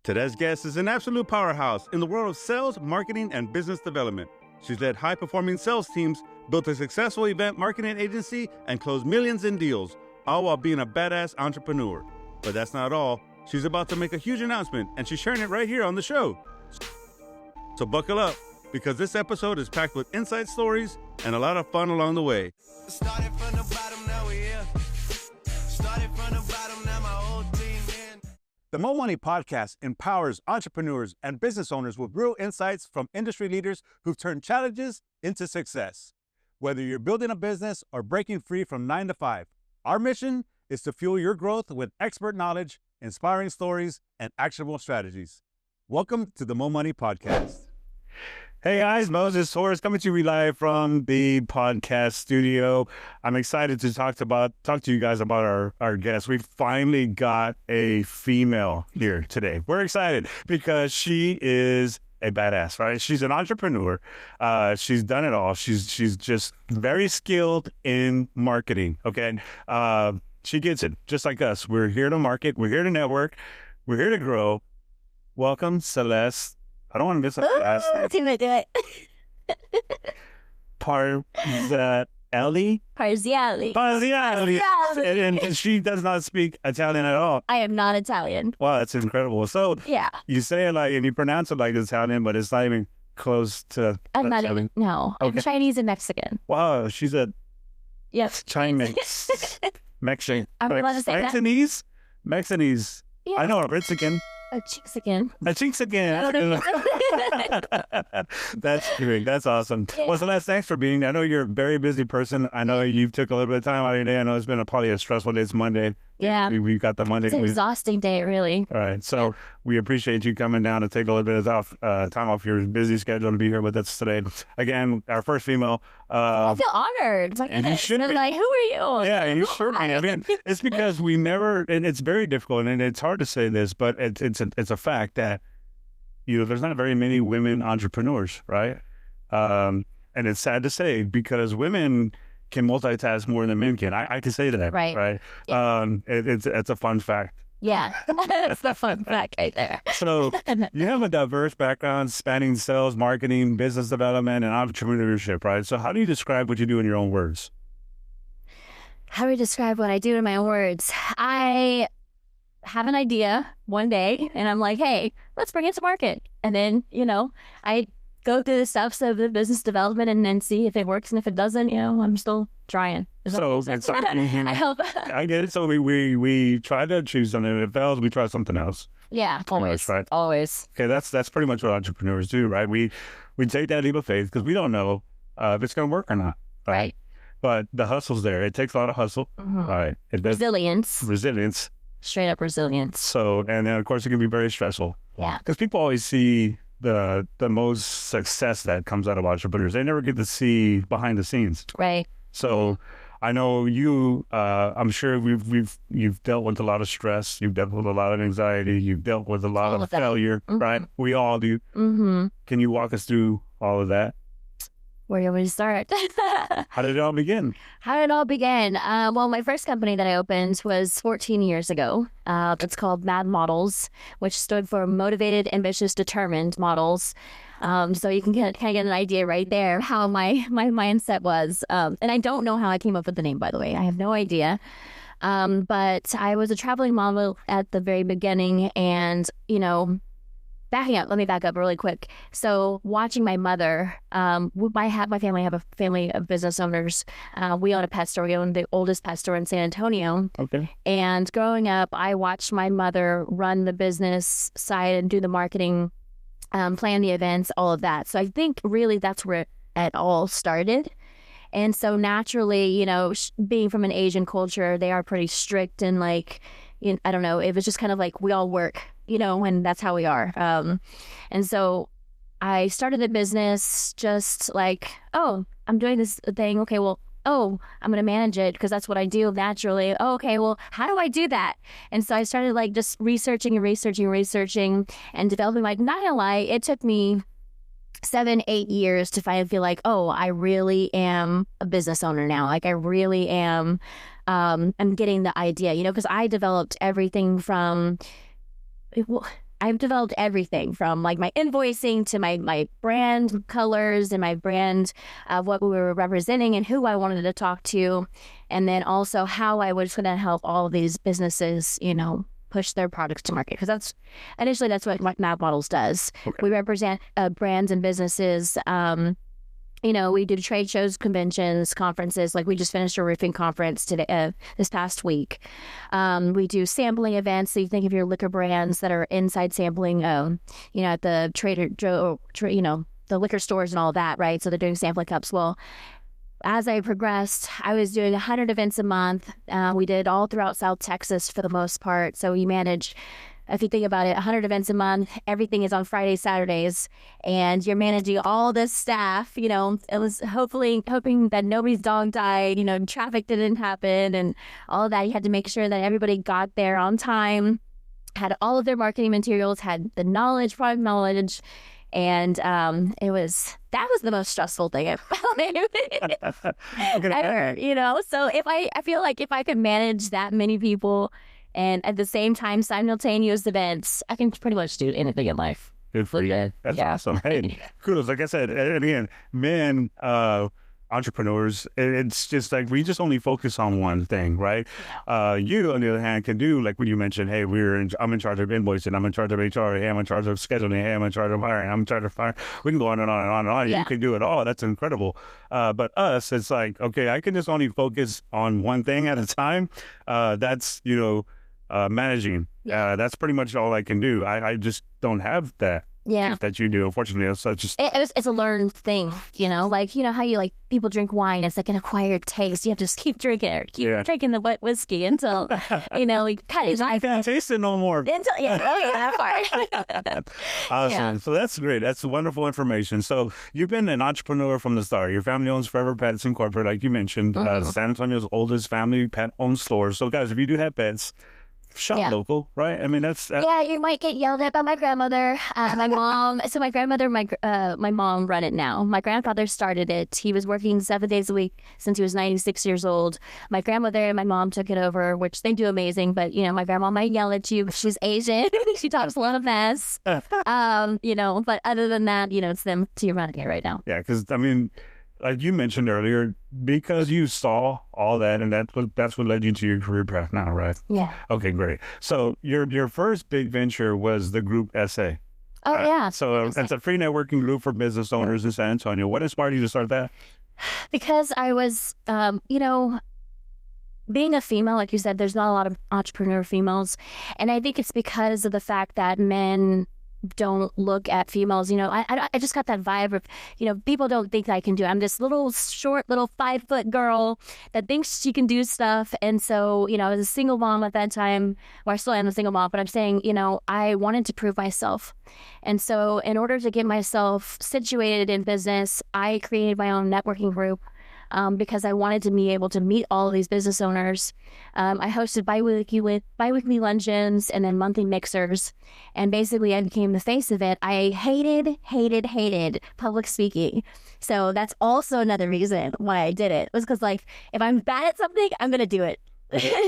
Today's guest is an absolute powerhouse in the world of sales, marketing, and business development. She's led high-performing sales teams, built a successful event marketing agency, and closed millions in deals, all while being a badass entrepreneur. But that's not all. She's about to make a huge announcement, and she's sharing it right here on the show. So buckle up, because this episode is packed with inside stories and a lot of fun along the way. Started from the bottom, now we're here. Started from the bottom, now my whole team in. The Mo Money Podcast empowers entrepreneurs and business owners with real insights from industry leaders who've turned challenges into success. Whether you're building a business or breaking free from 9 to 5, our mission is to fuel your growth with expert knowledge, inspiring stories, and actionable strategies. Welcome to the Mo Money Podcast. Hey guys, Moses Torres coming to you live from the podcast studio. I'm excited to talk to you guys about our guest. We finally got a female here today. We're excited because she is a badass, right? She's an entrepreneur. She's done it all. She's just very skilled in marketing. Okay, she gets it just like us. We're here to market. We're here to network. We're here to grow. Welcome, Celeste. I don't want to miss up the last name. Do it. Parziale? Parziale. And she does not speak Italian at all. I am not Italian. Wow, that's incredible. So Yeah. you say it like, and you pronounce it like Italian, but it's not even close to I'm not Italian. even, no. Okay. I'm Chinese and Mexican. Wow, she's a Yes. Chinese. Mexican. I'm allowed to say that? Mexinese. Yeah. I know a Mexican. A Chixican. A Chixican. I don't know. That's great. That's awesome. Yeah. Well, Celeste, thanks for being there. I know you're a very busy person. I know you took a little bit of time out of your day. I know it's been probably a stressful day. It's Monday. Yeah. We got the Monday. It's an exhausting day, really. All right. So we appreciate you coming down to take a little bit of time off your busy schedule to be here with us today. Again, our first female. I feel honored. Like, And you should they're be. like, who are you? Yeah, you sure. I mean, it's because we never, and it's very difficult, and it's hard to say this, but it's a fact that there's not very many women entrepreneurs, right? And it's sad to say because women can multitask more than men can. I can say that, right? Yeah. It's a fun fact. Yeah. That's the fun fact right there. So you have a diverse background spanning sales, marketing, business development, and entrepreneurship, right? So how do you describe what you do in your own words? How do I describe what I do in my own words? I have an idea one day and I'm like, hey, let's bring it to market. And then, I go through the steps of the business development and then see if it works. And if it doesn't, I'm still trying. I hope. I get it. So we try to choose something. If it fails, we try something else. Yeah, always. Right. Always. Okay, that's pretty much what entrepreneurs do, right? We take that leap of faith because we don't know if it's going to work or not. Right. But the hustle's there. It takes a lot of hustle. Mm-hmm. All right. Resilience. Straight up resilience. So, and then of course it can be very stressful. Yeah. Because people always see the most success that comes out of entrepreneurs. They never get to see behind the scenes. Right. So I know you, I'm sure you've dealt with a lot of stress. You've dealt with a lot of anxiety. You've dealt with a lot of failure, right? We all do. Mm-hmm. Can you walk us through all of that? Where do you want me to start? How did it all begin? Well, my first company that I opened was 14 years ago. It's called MAD Models, which stood for Motivated, Ambitious, Determined Models. So you can kind of get an idea right there how my mindset was. And I don't know how I came up with the name, by the way. I have no idea. But I was a traveling model at the very beginning and, let me back up really quick. So watching my mother, my family have a family of business owners. We own a pet store. We own the oldest pet store in San Antonio. Okay. And growing up, I watched my mother run the business side and do the marketing, plan the events, all of that. So I think really that's where it all started. And so naturally, being from an Asian culture, they are pretty strict and I don't know, it was just kind of like we all work, and that's how we are. And so I started a business just like, oh, I'm doing this thing. Okay, well, I'm going to manage it because that's what I do naturally. Oh, okay, well, how do I do that? And so I started just researching and developing. Not going to lie, it took me 7-8 years to finally feel like, oh, I really am a business owner now. I really am. I'm getting the idea, because I developed everything from I've developed everything from like my invoicing to my brand colors and my brand of what we were representing and who I wanted to talk to. And then also how I was going to help all of these businesses, push their products to market. Because that's what Mad Models does. Okay. We represent brands and businesses. We do trade shows, conventions, conferences. Like we just finished a roofing conference today, this past week. We do sampling events. So you think of your liquor brands that are inside sampling, at the Trader Joe, the liquor stores and all that, right? So they're doing sampling cups. Well, as I progressed, I was doing 100 events a month. We did all throughout South Texas for the most part. So we manage, if you think about it, 100 events a month. Everything is on Fridays, Saturdays, and you're managing all this staff. It was hoping that nobody's dog died, traffic didn't happen and all of that. You had to make sure that everybody got there on time, had all of their marketing materials, had the product knowledge. And that was the most stressful thing ever. So I feel like if I could manage that many people and at the same time simultaneous events, I can pretty much do anything in life. Good for you. That's awesome. Hey, kudos. Like I said, and again, men, entrepreneurs, it's just like we just only focus on one thing, right? You, on the other hand, can do like when you mentioned, hey, I'm in charge of invoicing, I'm in charge of HR, hey, I'm in charge of scheduling, hey, I'm in charge of hiring, I'm in charge of firing. We can go on and on and on and on. Yeah. You can do it all. That's incredible. But us, it's like, okay, I can just only focus on one thing at a time. That's managing. That's pretty much all I can do. I just don't have that. Yeah, that you do. Unfortunately, it's a learned thing, like how you like people drink wine. It's like an acquired taste. You have to just keep drinking it, drinking the wet whiskey until we cut it. I can't taste it no more. Until that part. Awesome. Yeah. So that's great. That's wonderful information. So you've been an entrepreneur from the start. Your family owns Forever Pets Incorporated, like you mentioned, San Antonio's oldest family pet-owned store. So guys, if you do have pets, shop local, right? I mean, that's you might get yelled at by my grandmother, my mom. So my grandmother, my mom run it now. My grandfather started it. He was working 7 days a week since he was 96 years old. My grandmother and my mom took it over, which they do amazing. But my grandma might yell at you. She's Asian. She talks a lot of mess. But other than that, it's them to your running it right now. Yeah, because I mean, like you mentioned earlier, because you saw all that, and that's what led you to your career path now, right? Yeah. Okay, great. So your first big venture was the group SA. Oh, yeah. So it's a free networking group for business owners in San Antonio. What inspired you to start that? Because I was, being a female, like you said, there's not a lot of entrepreneur females. And I think it's because of the fact that men don't look at females. I just got that vibe of, people don't think I can do it. I'm this little short, little 5-foot girl that thinks she can do stuff. And so, I was a single mom at that time, or I still am a single mom, but I'm saying, I wanted to prove myself. And so in order to get myself situated in business, I created my own networking group. Because I wanted to be able to meet all of these business owners. I hosted bi-weekly luncheons and then monthly mixers. And basically I became the face of it. I hated public speaking. So that's also another reason why I did it. Was because if I'm bad at something, I'm going to do it.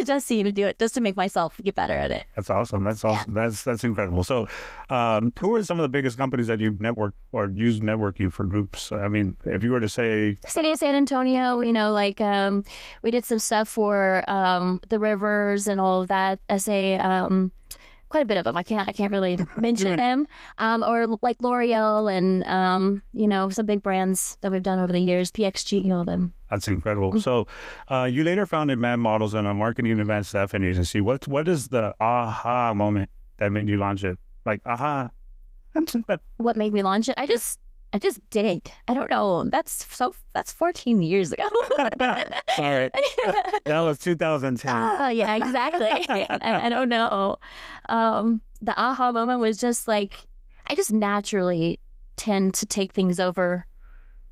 Just to do it, just to make myself get better at it. That's awesome. That's awesome. Yeah. That's incredible. So, who are some of the biggest companies that you've networked or used networking for groups? I mean, if you were to say City of San Antonio, we did some stuff for the rivers and all of that. Quite a bit of them. I can't really mention them. Or like L'Oreal and some big brands that we've done over the years, PXG, all of them. That's incredible. So you later founded Mad Models and a marketing and event staffing agency. What is the aha moment that made you launch it? Like, aha. What made me launch it? I just did it. I don't know. That's 14 years ago. All right. That was 2010. Yeah, exactly. I don't know. The aha moment was just I just naturally tend to take things over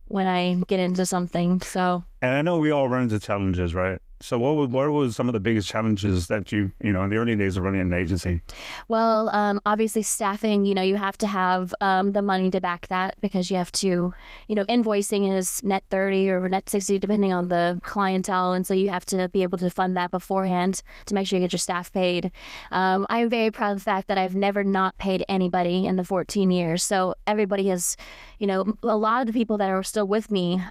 when I get into something. So. And I know we all run into challenges, right? So what was some of the biggest challenges that you know, in the early days of running an agency? Well, obviously staffing, you have to have the money to back that because you have to, invoicing is net 30 or net 60, depending on the clientele. And so you have to be able to fund that beforehand to make sure you get your staff paid. I'm very proud of the fact that I've never not paid anybody in the 14 years. So everybody has, a lot of the people that are still with me,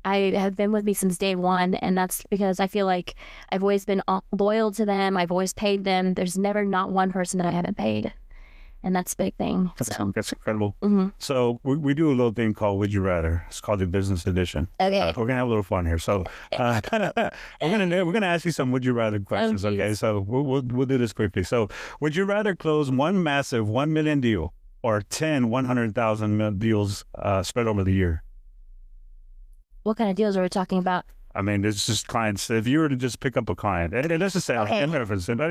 I have been with me since day one, and that's because I feel like I've always been loyal to them. I've always paid them. There's never not one person that I haven't paid, and that's a big thing. That's incredible. Mm-hmm. So we do a little thing called Would You Rather. It's called the business edition. Okay. We're gonna have a little fun here. So we're gonna ask you some Would You Rather questions. Okay. So we'll do this quickly. So would you rather close one massive $1 million deal or 10 100,000 deals spread over the year? What kind of deals are we talking about? I mean, it's just clients. If you were to just pick up a client, and let's just say, Okay. I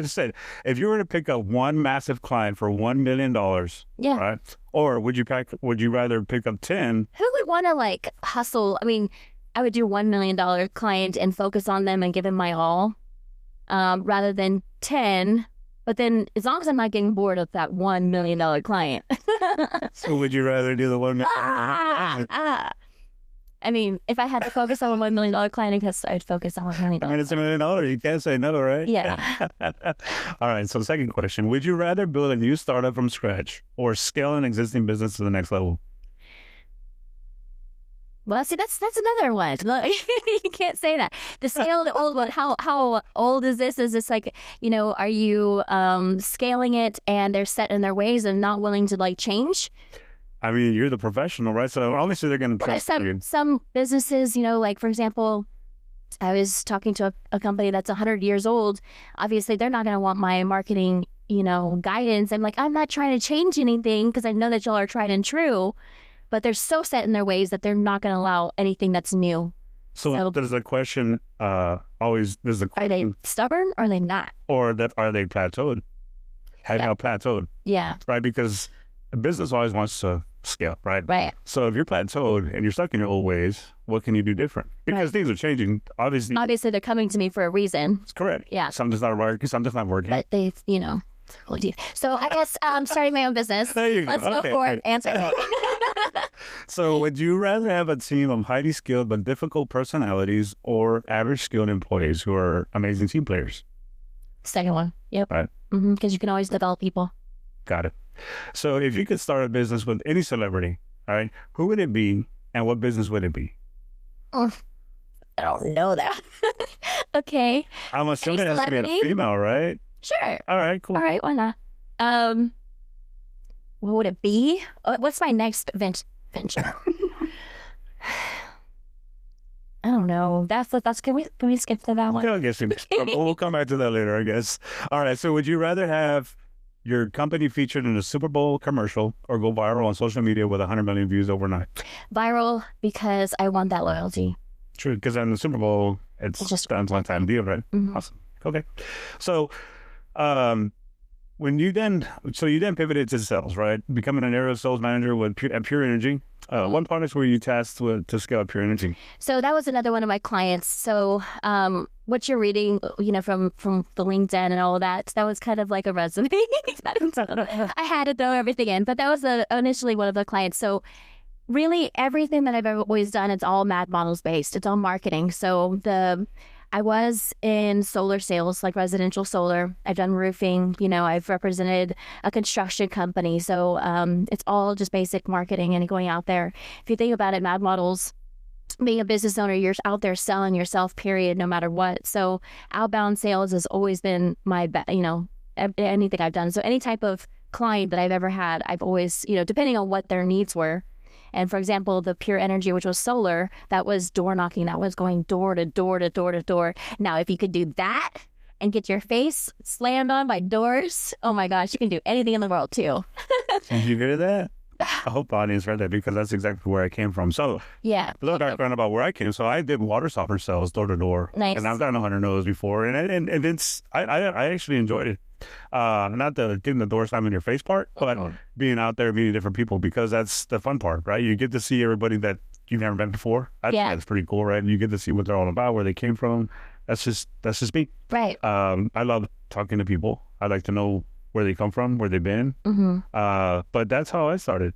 just said, if you were to pick up one massive client for $1 million, Yeah. right? Or would you rather pick up 10? Who would want to hustle? I mean, I would do $1 million client and focus on them and give them my all, rather than 10. But then, as long as I'm not getting bored of that $1 million client. So would you rather do the $1 million? I mean, if I had to focus on a $1 million client, I guess I'd focus on $1 million. I mean, it's $1 million. You can't say no, right? Yeah. All right. So second question, would you rather build a new startup from scratch or scale an existing business to the next level? Well, see, that's another one. You can't say that. The scale, the old one. How old is this? Is this are you scaling it and they're set in their ways and not willing to change? I mean, you're the professional, right? So obviously they're going to trust you. Some businesses, for example, I was talking to a company that's 100 years old. Obviously, they're not going to want my marketing, guidance. I'm like, I'm not trying to change anything because I know that y'all are tried and true, but they're so set in their ways that they're not going to allow anything that's new. So there's a question, there's a question. Are they stubborn or are they not? Or are they plateaued? Have you plateaued? Yeah. Right? Because a business always wants to scale, right? Right. So if you're plateaued and you're stuck in your old ways, what can you do different? Because things are changing. Obviously, they're coming to me for a reason. It's correct. Yeah. Something's not working. Something's not working. But they, really deep. So I guess starting my own business. There you go. Let's go for it. Answer. So would you rather have a team of highly skilled but difficult personalities or average skilled employees who are amazing team players? Second one. Yep. Right. Because you can always develop people. Got it. So if you could start a business with any celebrity, all right, who would it be and what business would it be? I don't know that. Okay. I'm assuming it has to be a female, right? Sure. All right, cool. All right, why not? What would it be? What's my next venture? I don't know. That's can we skip to that one? I guess we'll come back to that later, I guess. All right. So would you rather have your company featured in a Super Bowl commercial or go viral on social media with 100 million views overnight? Viral, because I want that loyalty. True, because in the Super Bowl, it's just a one-time deal, right? Mm-hmm. Awesome. Okay. So you then pivoted to sales, right? Becoming an area sales manager at Pure Energy. What products were you tasked with to scale up Pure Energy? So that was another one of my clients. So what you're reading, from the LinkedIn and all of that was kind of like a resume. I had to throw everything in, but that was initially one of the clients. So really everything that I've ever always done, it's all Mad Models based. It's all marketing. So I was in solar sales, like residential solar. I've done roofing. I've represented a construction company. So it's all just basic marketing and going out there. If you think about it, Mad Models, being a business owner, you're out there selling yourself, period, no matter what. So outbound sales has always been my, anything I've done. So any type of client that I've ever had, I've always, depending on what their needs were. And for example, the Pure Energy, which was solar, that was door knocking. That was going door to door to door to door. Now, if you could do that and get your face slammed on by doors, oh my gosh, you can do anything in the world too. Did you hear that? I hope the audience read that because that's exactly where I came from. So yeah, a little background about where I came. So I did water softener sales door to door. Nice. And I've done 100 of those before. And it's, I actually enjoyed it. Not the getting the door slam in your face part, but being out there meeting different people, because that's the fun part, right? You get to see everybody that you've never met before. That's pretty cool, right? You get to see what they're all about, where they came from, That's just me. Right. I love talking to people. I like to know where they come from, where they've been. But that's how I started.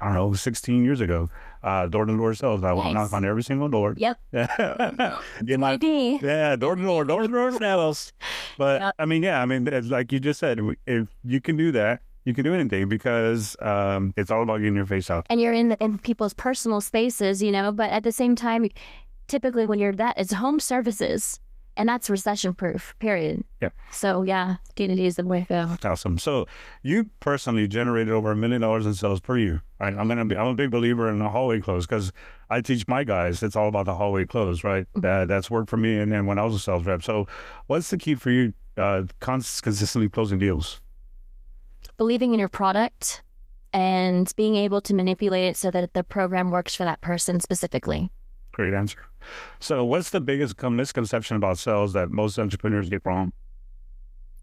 I don't know, 16 years ago, door-to-door sales. I would knock on every single door. Yep. Get my, yeah, door-to-door sales. But Yep. I mean, it's like you just said, if you can do that, you can do anything because it's all about getting your face out. And you're in people's personal spaces, but at the same time, typically when you're it's home services. And that's recession-proof, period. Yeah. So, yeah, D2D is the way to go. Awesome. So you personally generated over $1 million in sales per year, right? I'm a big believer in the hallway close because I teach my guys, it's all about the hallway close, right? That's worked for me and then when I was a sales rep. So what's the key for you consistently closing deals? Believing in your product and being able to manipulate it so that the program works for that person specifically. Great answer. So what's the biggest misconception about sales that most entrepreneurs get wrong?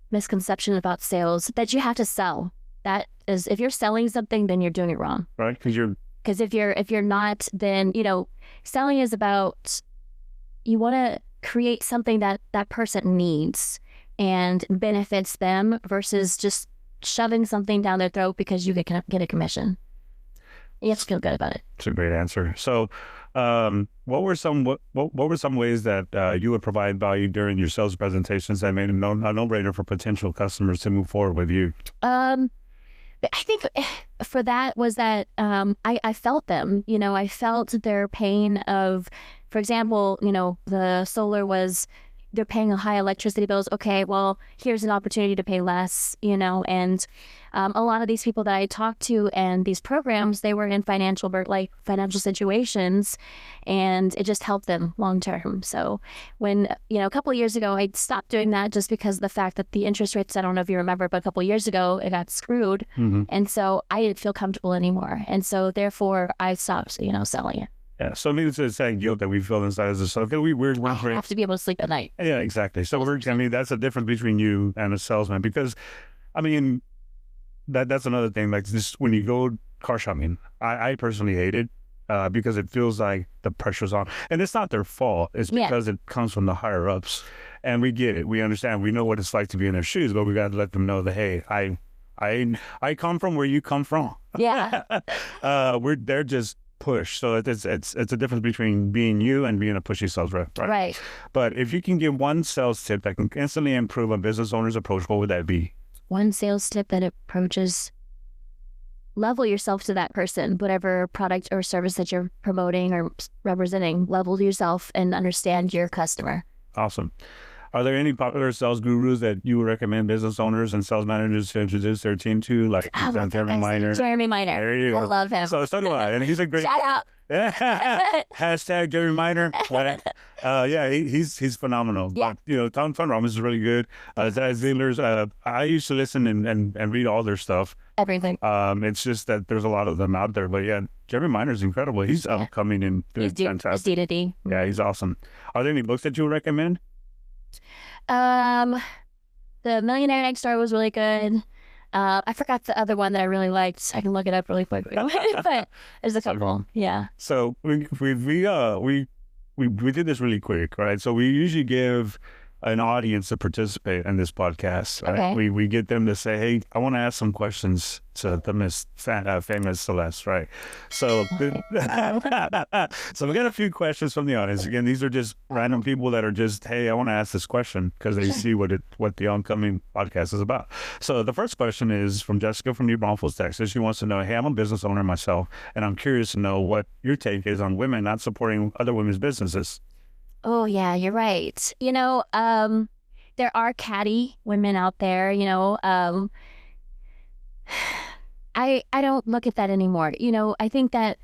Misconception about sales, that you have to sell. That is, if you're selling something, then you're doing it wrong. Right? Because if you're not, then, selling is about, you want to create something that person needs and benefits them versus just shoving something down their throat because you get a commission. You have to feel good about it. It's a great answer. So what were some ways that you would provide value during your sales presentations that made a no-brainer for potential customers to move forward with you? I think for that was that I felt them. I felt their pain of, for example, the solar was, they're paying high electricity bills. Okay, well, here's an opportunity to pay less, and a lot of these people that I talked to and these programs, they were in financial situations, and it just helped them long term. So when, a couple of years ago, I stopped doing that just because of the fact that the interest rates, I don't know if you remember, but a couple of years ago, it got screwed. And so I didn't feel comfortable anymore. And so therefore I stopped, selling it. Yeah, so maybe it's that guilt that we feel inside as a self. I have to be able to sleep at night. Yeah, exactly. So that's the difference between you and a salesman because, that's another thing. Like this, when you go car shopping, I personally hate it because it feels like the pressure's on, and it's not their fault. It's because it comes from the higher ups, and we get it. We understand. We know what it's like to be in their shoes, but we got to let them know that hey, I come from where you come from. Yeah. They're just push. So it's a difference between being you and being a pushy sales rep, right? Right. But if you can give one sales tip that can instantly improve a business owner's approach, what would that be? One sales tip that approaches, level yourself to that person, whatever product or service that you're promoting or representing, level yourself and understand your customer. Awesome. Are there any popular sales gurus that you would recommend business owners and sales managers to introduce their team to, like Jeremy Miner? Jeremy Miner. There you go. I love him. So do I, and he's a great. Shout out. Hashtag Jeremy Miner. Yeah, he's phenomenal. Yeah. But, Tom Funrom is really good. Zach Ziegler's. I used to listen and read all their stuff. Everything. It's just that there's a lot of them out there, but yeah, Jeremy Miner's incredible. He's upcoming and doing fantastic. He's D2D. Yeah, he's awesome. Are there any books that you would recommend? The Millionaire Next Door was really good. I forgot the other one that I really liked. I can look it up really quickly, but there's a couple. Yeah. So we did this really quick, right? So we usually give an audience to participate in this podcast. Right? Okay. We get them to say, "Hey, I want to ask some questions to the famous Celeste," right? So, so we got a few questions from the audience. Again, these are just random people that are just, "Hey, I want to ask this question," because they see what the oncoming podcast is about. So the first question is from Jessica from New Braunfels, Texas. She wants to know, "Hey, I'm a business owner myself, and I'm curious to know what your take is on women not supporting other women's businesses." Oh, yeah, you're right. There are catty women out there, I don't look at that anymore. I think that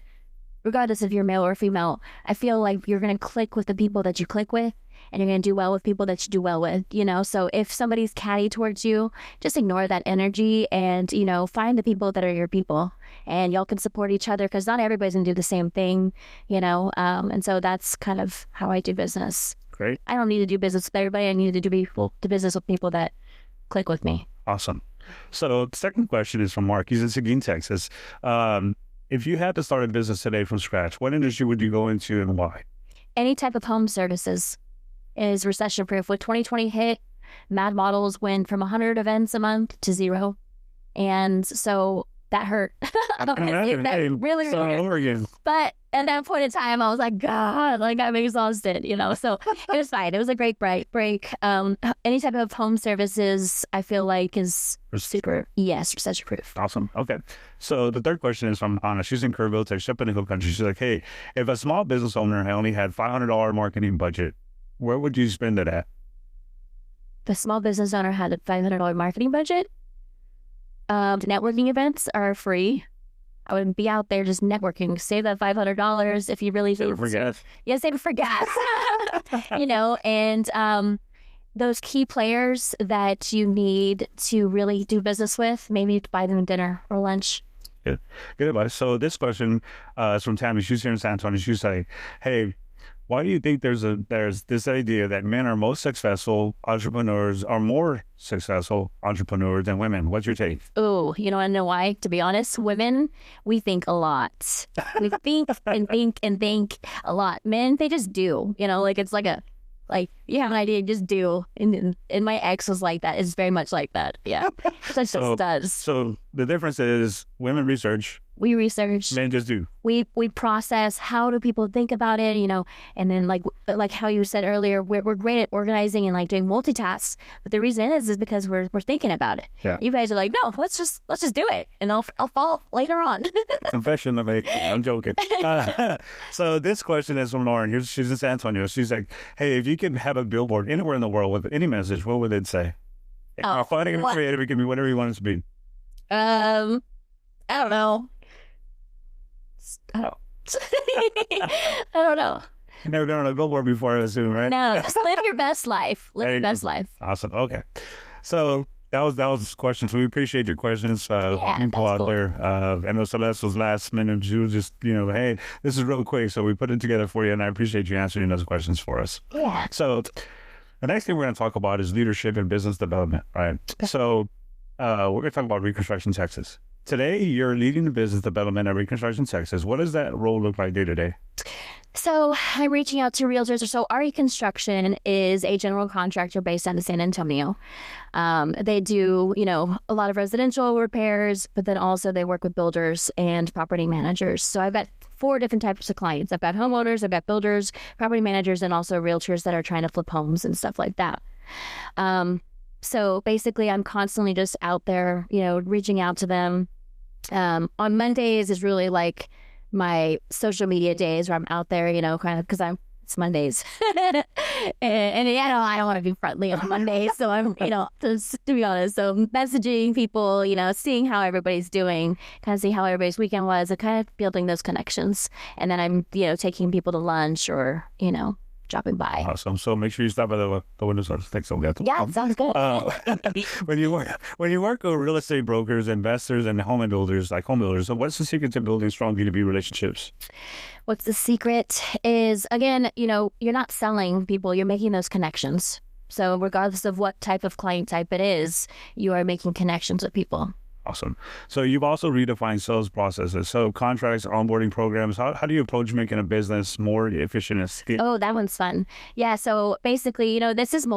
regardless if you're male or female, I feel like you're going to click with the people that you click with, and you're going to do well with people that you do well with, So if somebody's catty towards you, just ignore that energy and, find the people that are your people, and y'all can support each other because not everybody's going to do the same thing, and so that's kind of how I do business. Great. I don't need to do business with everybody. I need to do business with people that click with me. Awesome. So the second question is from Mark. He's in Seguin, Texas. If you had to start a business today from scratch, what industry would you go into and why? any type of home services is recession proof. With 2020 hit, Mad Models went from 100 events a month to 0. And so that hurt. That really hurt. But at that point in time, I was like, God, like I'm exhausted, So it was fine. It was a great break. Any type of home services, I feel like is super, recession proof. Awesome. Okay. So the third question is from Anna. She's in Kerrville, Texas, up in the hill country. She's like, hey, if a small business owner only had $500 marketing budget, where would you spend it at? The small business owner had a $500 marketing budget. Networking events are free. I would be out there just networking. Save that $500 if you really save it for gas. Yeah, save it for gas. And those key players that you need to really do business with, maybe buy them dinner or lunch. Good advice. So this question is from Tammy. She's here in San Antonio. She's saying, hey, why do you think there's this idea that men are most successful entrepreneurs, are more successful entrepreneurs than women? What's your take? Oh, I know why. To be honest, women, we think a lot. We think and think and think a lot. Men, they just do. It's like you have an idea, just do. And my ex was like that. It's very much like that. Yeah, just does. So the difference is women research. We research. Men just do. We process. How do people think about it? And then like how you said earlier, we're great at organizing and like doing multitasks. But the reason is because we're thinking about it. Yeah. You guys are like, no, let's just do it, and I'll fall later on. Confession of me. I'm joking. So this question is from Lauren. She's in San Antonio. She's like, hey, if you could have a billboard anywhere in the world with any message, what would it say? Funny and creative. It can be whatever you want it to be. I don't know. I don't know. You've never done a billboard before, I assume, right? No, just live your best life. Live your best life. Awesome. Okay. So that was questions. We appreciate your questions. People out there. I know Celeste was last minute. She was just, hey, this is real quick. So we put it together for you, and I appreciate you answering those questions for us. Yeah. So the next thing we're going to talk about is leadership and business development, right? So we're going to talk about Reconstruction, Texas. Today, you're leading the business development at Reconstruction, Texas. What does that role look like day to day? So I'm reaching out to realtors. So Reconstruction is a general contractor based out of San Antonio. They do, a lot of residential repairs, but then also they work with builders and property managers. So I've got 4 different types of clients. I've got homeowners, I've got builders, property managers, and also realtors that are trying to flip homes and stuff like that. So basically, I'm constantly just out there, reaching out to them. On Mondays is really like my social media days where I'm out there, kind of because it's Mondays. and I don't want to be friendly on Mondays. So I'm, just to be honest, so messaging people, seeing how everybody's doing, kind of see how everybody's weekend was, and kind of building those connections. And then I'm, taking people to lunch or, dropping by. Awesome. So make sure you stop by the windows. Thanks so much. Yeah, sounds good. When you work with real estate brokers, investors, and home builders, so what's the secret to building strong B2B relationships? What's the secret is, again, you're not selling people, you're making those connections. So regardless of what type of client type it is, you are making connections with people. Awesome. So you've also redefined sales processes. So contracts, onboarding programs, how do you approach making a business more efficient and scalable? Oh, that one's fun. Yeah. So basically, this is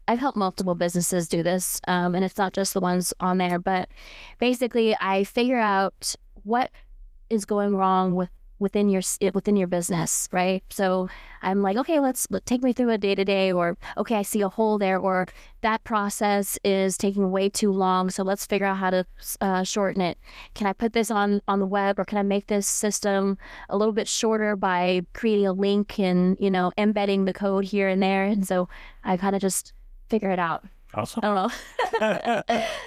I've helped multiple businesses do this. And it's not just the ones on there, but basically I figure out what is going wrong within your business, right? So I'm like, okay, let's take me through a day-to-day, or okay, I see a hole there, or that process is taking way too long, so let's figure out how to shorten it. Can I put this on the web, or can I make this system a little bit shorter by creating a link and embedding the code here and there? And so I kind of just figure it out. Awesome. I don't know.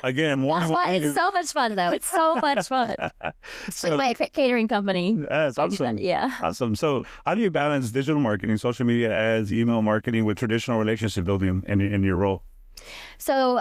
Again, it's so much fun, though. It's so much fun. It's like my catering company. That's awesome. Yeah. Awesome. So how do you balance digital marketing, social media ads, email marketing with traditional relationship building in your role? So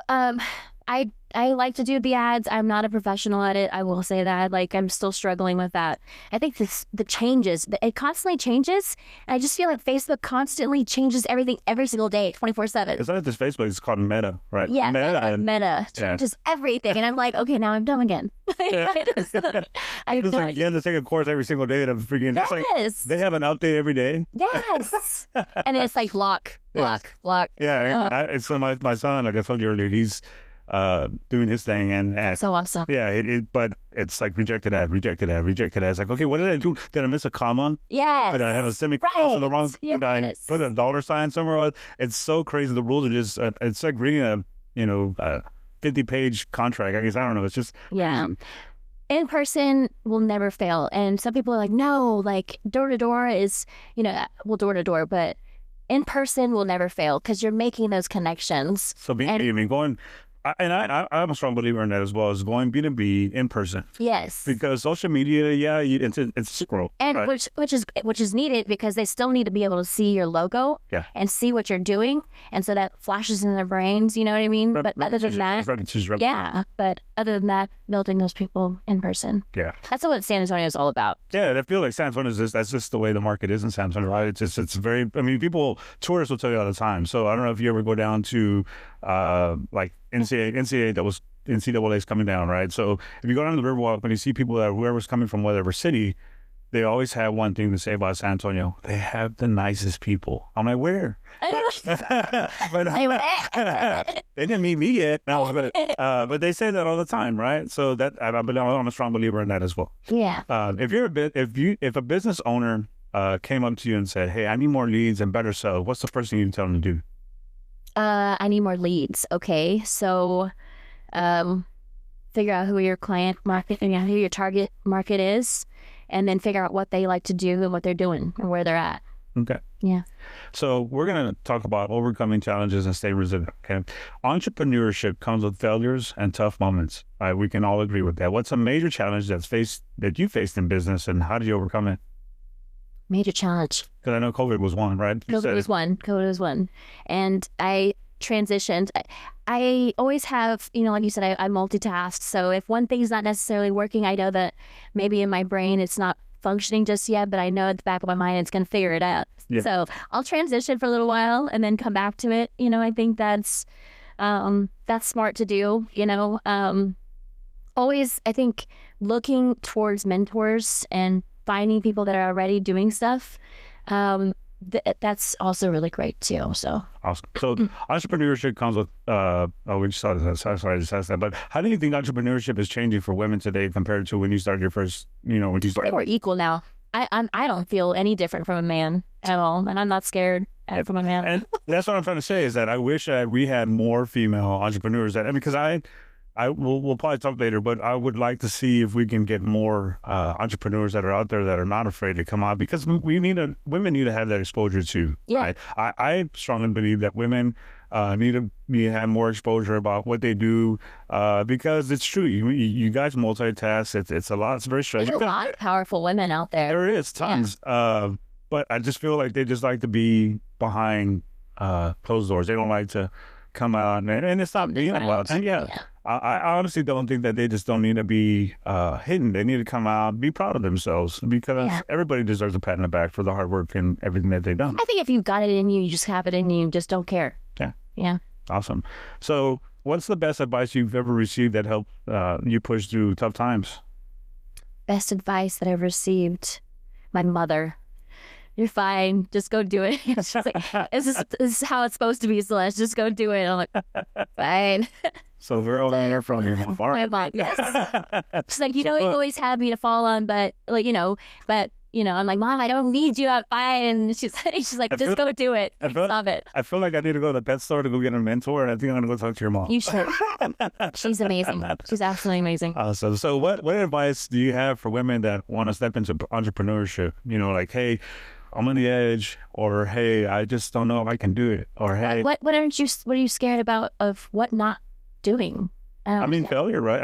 I like to do the ads. I'm not a professional at it. I will say that. Like, I'm still struggling with that. I think the changes, it constantly changes. And I just feel like Facebook constantly changes everything every single day, 24/7. It's not just Facebook, it's called Meta, right? Yeah, Meta changes everything. And I'm like, okay, now I'm dumb again. It's like you have to take a course every single day to freaking. Yes. Like, they have an update every day. Yes. And it's like lock. Yeah, it's my son. Like I told you earlier, he's doing his thing and so awesome. Yeah, but it's like rejected ad. It's like, okay, what did I do? Did I miss a comma? Yes. Did I have a semicolon in the wrong? Yes. Did I put a dollar sign somewhere else? It's so crazy. The rules are just. It's like reading a 50-page contract. I guess I don't know. It's just In person will never fail. And some people are like, no, like door to door is, door to door, but in person will never fail because you're making those connections. So going. I'm a strong believer in that as well, as going B2B in person. Yes. Because social media, it's scroll. And right? which is needed because they still need to be able to see your logo and see what you're doing. And so that flashes in their brains, you know what I mean? But other than that, but other than that, building those people in person. Yeah. That's what San Antonio is all about. Yeah, I feel like San Antonio that's just the way the market is in San Antonio, right? It's very, tourists will tell you all the time. So I don't know if you ever go down to like NCAA is coming down, right? So if you go down the Riverwalk, when you see people whoever's coming from whatever city, they always have one thing to say about San Antonio. They have the nicest people. I'm like, where? But they didn't meet me yet. No, but they say that all the time, right? So that I'm a strong believer in that as well. Yeah. If a business owner came up to you and said, "Hey, I need more leads and better sales," what's the first thing you tell them to do? I need more leads. Okay, so figure out who your client market, who your target market is, and then figure out what they like to do and what they're doing and where they're at. Okay. Yeah. So we're going to talk about overcoming challenges and stay resilient. Okay. Entrepreneurship comes with failures and tough moments. Right? We can all agree with that. What's a major challenge that you faced in business, and how did you overcome it? Major challenge. Because I know COVID was one, right? COVID was one. And I transitioned. I always have, like you said, I multitask. So if one thing's not necessarily working, I know that maybe in my brain it's not functioning just yet, but I know at the back of my mind it's going to figure it out. Yeah. So I'll transition for a little while and then come back to it. I think that's smart to do. Always, I think, looking towards mentors and finding people that are already doing stuff, that's also really great too. So awesome. So entrepreneurship comes with we just saw this. Sorry, I just asked that. But how do you think entrepreneurship is changing for women today compared to when you started your first? When you started? We're equal now. I don't feel any different from a man at all, and I'm not scared from a man. And that's what I'm trying to say is that I wish we had more female entrepreneurs. Because we'll probably talk later, but I would like to see if we can get more entrepreneurs that are out there that are not afraid to come out, because women need to have that exposure too. Yeah. Right? I strongly believe that women need to have more exposure about what they do, because it's true. You guys multitask. It's a lot. It's very stressful. There's a lot of powerful women out there. There is tons. Yeah. But I just feel like they just like to be behind closed doors. They don't like to come out, and it's not being well. Yeah. I honestly don't think that they just don't need to be hidden. They need to come out, be proud of themselves, because everybody deserves a pat on the back for the hard work and everything that they've done. I think if you've got it in you, you just have it in you. Just don't care. Yeah. Yeah. Awesome. So what's the best advice you've ever received that helped you push through tough times? Best advice that I've received? My mother. You're fine. Just go do it. She's like, this is how it's supposed to be, Celeste. Just go do it. I'm like, fine. So we're all there from your mom. My mom, yes. She's like, you always have me to fall on, but I'm like, Mom, I don't need you. I'm fine. And she's like, just go do it. Stop it. I feel like I need to go to the pet store to go get a mentor, and I think I'm gonna go talk to your mom. You should. She's amazing. She's absolutely amazing. Awesome. So what advice do you have for women that want to step into entrepreneurship? Like, hey, I'm on the edge, or hey, I just don't know if I can do it, or hey, what are you scared about of what not doing? Failure, right?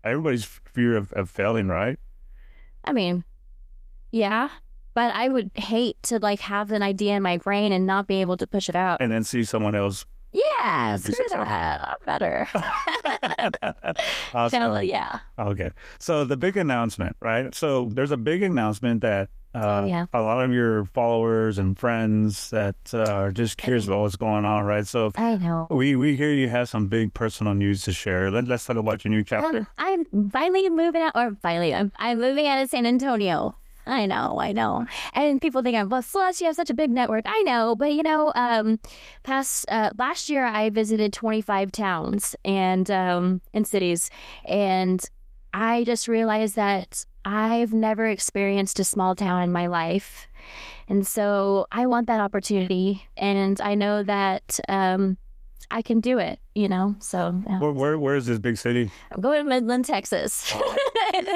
Everybody's fear of failing, right? Yeah, but I would hate to have an idea in my brain and not be able to push it out. And then see someone else. Yeah, yeah, better. Awesome. So, yeah. Okay. So the big announcement, right? So there's a big announcement that Yeah. a lot of your followers and friends that are just curious about what's going on, right? So I know. we hear you have some big personal news to share. Let's talk about your new chapter. I'm finally moving out, or finally, I'm moving out of San Antonio. I know. And people think I'm, well, Celeste, you have such a big network. I know, but last year I visited 25 towns and cities, and I just realized that I've never experienced a small town in my life. And so I want that opportunity, and I know that I can do it, so. Yeah. Where is this big city? I'm going to Midland, Texas,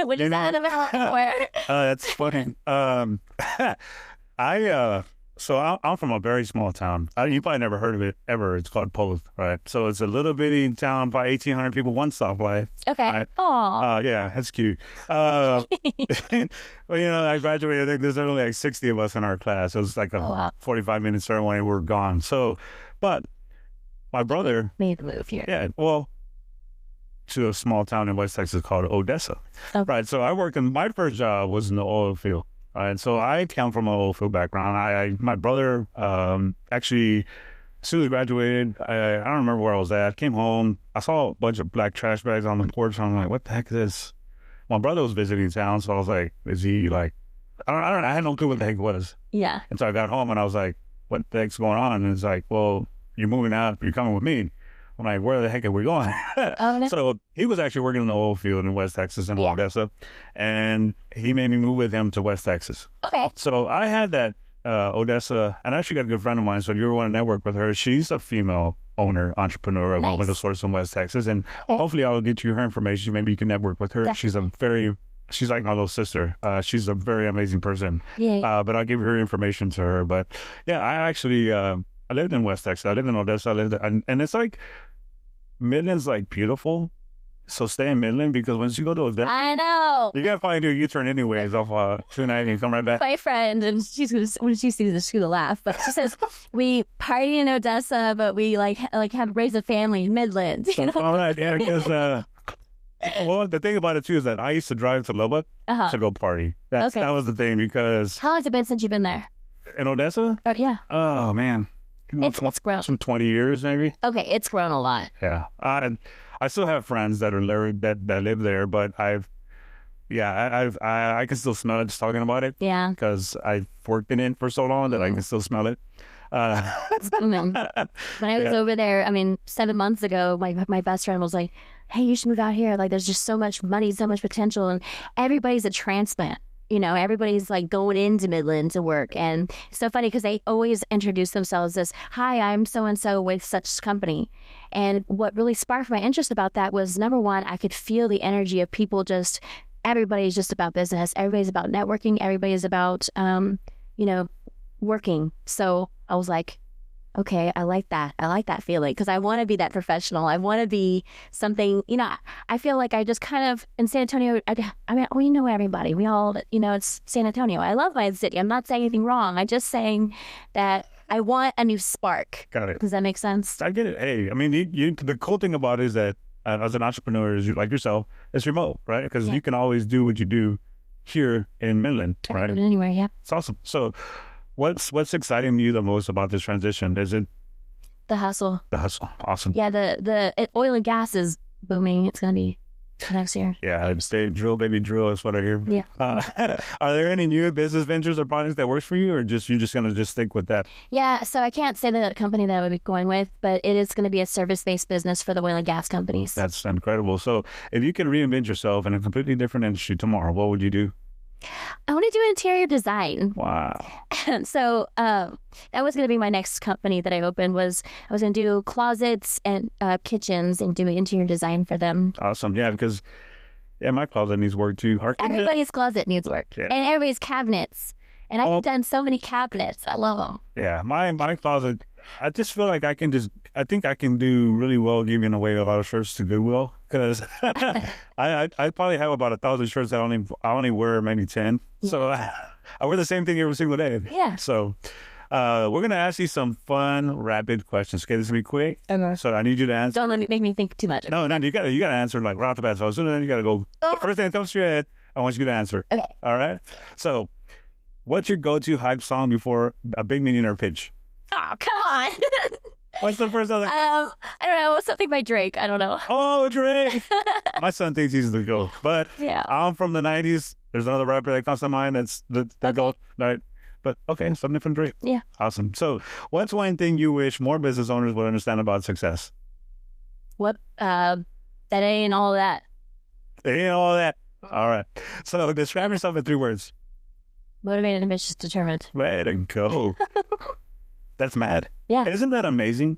which is out of nowhere. That's funny. I'm from a very small town. You probably never heard of it ever. It's called Poth, right? So it's a little bitty town, by 1,800 people, one stoplight. Okay. Right? Aw. Yeah, that's cute. Well, I graduated. I think there's only like 60 of us in our class. It was like a 45-minute ceremony. We're gone. So, but my brother made the move here. Yeah, well, to a small town in West Texas called Odessa. Okay. Right. So my first job was in the oil field. Right. So I come from an oil field background. My brother actually, as soon as we graduated, I don't remember where I was at. I came home. I saw a bunch of black trash bags on the porch. I'm like, what the heck is this? My brother was visiting town, so I was like, is he like, I had no clue what the heck it was. Yeah. And so I got home and I was like, what the heck's going on? And it's like, well, you're moving out. You're coming with me. I'm like, where the heck are we going? Oh, no. So he was actually working in the oil field in West Texas in Odessa, and he made me move with him to West Texas. Okay. So I had that Odessa, and I actually got a good friend of mine, so if you ever want to network with her, she's a female owner, entrepreneur of Nice. a source in West Texas, and hopefully I'll get you her information. Maybe you can network with her. Definitely. She's like my little sister. She's a very amazing person. Yeah. But I'll give her information to her. But yeah, I actually, I lived in West Texas. I lived in Odessa. And it's like, Midland's like beautiful, so stay in Midland because once you go to Odessa, I know. you gotta probably do a U-turn anyways off 290 and come right back. My friend, and when she sees this, she's gonna laugh. But she says we party in Odessa, but we like have raised a family in Midland. All right, yeah, because well, the thing about it too is that I used to drive to Lubbock to go party. That was the thing because. How long has it been since you've been there? In Odessa? Oh yeah. Oh man. It's grown. Some 20 years maybe. Okay, it's grown a lot. Yeah, I still have friends that are that live there, but I can still smell it just talking about it. Yeah, because I've worked in it for so long that I can still smell it. When I was over there, 7 months ago, my best friend was like, "Hey, you should move out here. Like, there's just so much money, so much potential, and everybody's a transplant." Everybody's like going into Midland to work. And it's so funny because they always introduce themselves as, "Hi, I'm so-and-so with such company." And what really sparked my interest about that was, number one, I could feel the energy of people everybody's just about business. Everybody's about networking. Everybody's about, working. So I was like, okay, I like that. I like that feeling because I want to be that professional. I want to be something, I feel like I just kind of, in San Antonio, we know everybody. We all, it's San Antonio. I love my city. I'm not saying anything wrong. I'm just saying that I want a new spark. Got it. Does that make sense? I get it. Hey, the cool thing about it is that as an entrepreneur, like yourself, it's remote, right? Because you can always do what you do here in Midland, right? Anywhere, yeah. It's awesome. So what's exciting you the most about this transition? Is it the hustle? The hustle. Awesome. Yeah, the oil and gas is booming. It's gonna be next year. Yeah, stay drill, baby, drill is what I hear. Yeah. Are there any new business ventures or projects that works for you, or you're just gonna stick with that? Yeah, so I can't say the company that I would be going with, but it is going to be a service-based business for the oil and gas companies. That's incredible. So if you could reinvent yourself in a completely different industry tomorrow, what would you do? I want to do interior design. Wow. So that was going to be my next company that I opened. I was going to do closets and kitchens and do interior design for them. Awesome. Yeah, because my closet needs work too. Everybody's closet needs work. Yeah. And everybody's cabinets. And I've done so many cabinets. I love them. Yeah, my closet, I just feel like I think I can do really well giving away a lot of shirts to Goodwill because I probably have about 1,000 shirts that I only wear maybe 10. Yeah. So I wear the same thing every single day. Yeah. So We're going to ask you some fun, rapid questions. Okay, this will be quick. Okay. So I need you to answer. Don't let me make me think too much. No, you got to answer like right off the bat. So as soon as you got to go, the first thing that comes to your head, I want you to answer. Okay. All right? So what's your go-to hype song before a big millionaire pitch? Oh, come on. What's the first other? I don't know. Something by Drake. I don't know. Oh, Drake. My son thinks he's the GOAT. But Yeah. I'm from the 90s. There's another rapper that comes to mind that's the GOAT. Right? But okay, something from Drake. Yeah. Awesome. So what's one thing you wish more business owners would understand about success? What? That ain't all that. They ain't all that. All right. So describe yourself in 3 words. Motivated, ambitious, determined. Way to go. That's mad. Yeah. Isn't that amazing?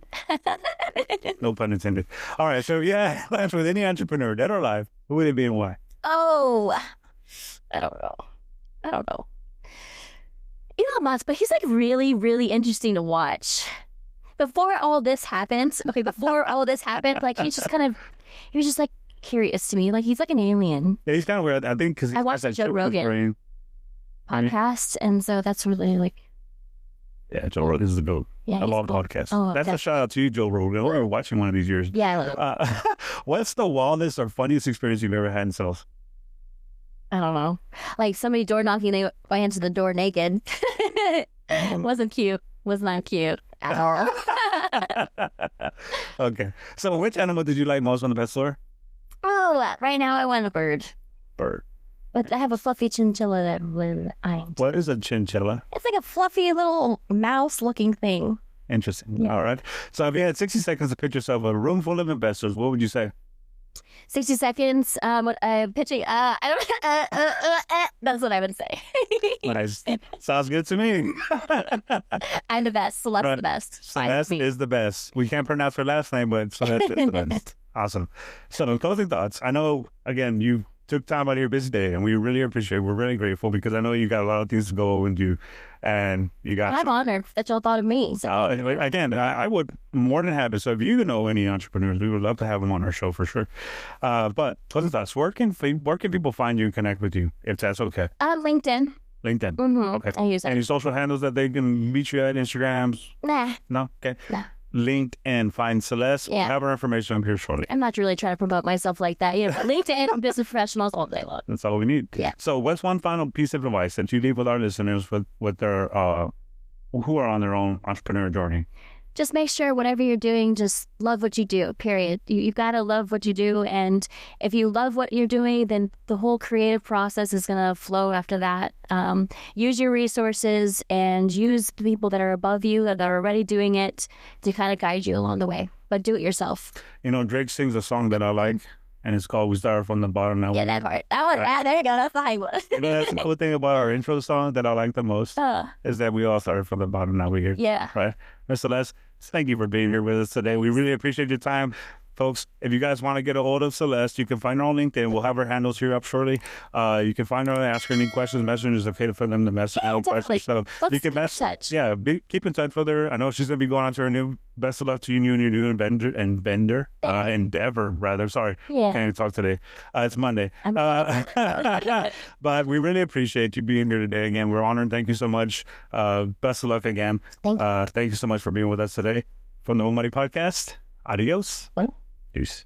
No pun intended. All right. So yeah, last with any entrepreneur, dead or alive, who would it be and why? Oh, I don't know. Elon Musk, but he's like really, really interesting to watch. Before all this happened, like he was just like curious to me. Like he's like an alien. Yeah, he's kind of weird. I think because I watched Joe Rogan podcast, and so that's really like. Yeah, Joe Rogan is the GOAT. Yeah, I love podcasts. Oh, that's a shout out to you, Joe Rogan. We're watching one of these years. Yeah, I love it. What's the wildest or funniest experience you've ever had in sales? I don't know. Like somebody door knocking, I answered the door naked. Wasn't cute. Was not cute at all. Okay. So which animal did you like most on the pet store? Oh, right now I want a bird. Bird. But I have a fluffy chinchilla that What is a chinchilla? It's like a fluffy little mouse-looking thing. Interesting. Yeah. All right. So if you had 60 seconds to pitch yourself a room full of investors, what would you say? 60 seconds. What pitching? That's what I would say. Nice. Sounds good to me. I'm the best. Celeste Right. the best. Celeste is the best. We can't pronounce her last name, but Celeste is the best. Awesome. So closing thoughts. I know, again, you took time out of your busy day, and we really appreciate it. We're really grateful because I know you got a lot of things to go and do, and you got. I'm honored that y'all thought of me. So. Again, I would more than happy. So if you know any entrepreneurs, we would love to have them on our show for sure. But closing thoughts. Where can people find you and connect with you, if that's okay? LinkedIn. LinkedIn. Mm-hmm. Okay. I use that. Any social handles that they can meet you at? Instagrams? Nah. No? Okay. Nah. LinkedIn. Find Celeste. Yeah. We'll have her information up here shortly. I'm not really trying to promote myself like that. LinkedIn, business professionals all day long. That's all we need. Yeah. So what's one final piece of advice that you leave with our listeners with their who are on their own entrepreneur journey? Just make sure whatever you're doing, just love what you do, period. You've got to love what you do. And if you love what you're doing, then the whole creative process is going to flow after that. Use your resources and use the people that are above you that are already doing it to kind of guide you along the way. But do it yourself. You know, Drake sings a song that I like, and it's called "We Started from the Bottom." Now, Yeah, that part. That one. There you go. That's the high one. You know, that's the cool thing about our intro song that I like the most is that we all started from the bottom. Now we're here. Yeah. Right, Miss Celeste. Thank you for being here with us today. We really appreciate your time. Folks, if you guys want to get a hold of Celeste, you can find her on LinkedIn. We'll have her handles here up shortly. You can find her and ask her any questions. Messages, okay for them to message. Yeah, Questions. So Let's you can keep in touch. Yeah, keep in touch with her. I know she's going to be going on to her new best of luck to you and your new endeavor, rather. Sorry. Yeah. Can't even talk today. It's Monday. But we really appreciate you being here today again. We're honored. Thank you so much. Best of luck again. Thank you. Thank you so much for being with us today from the Old Money Podcast. Adios. Well. Peace.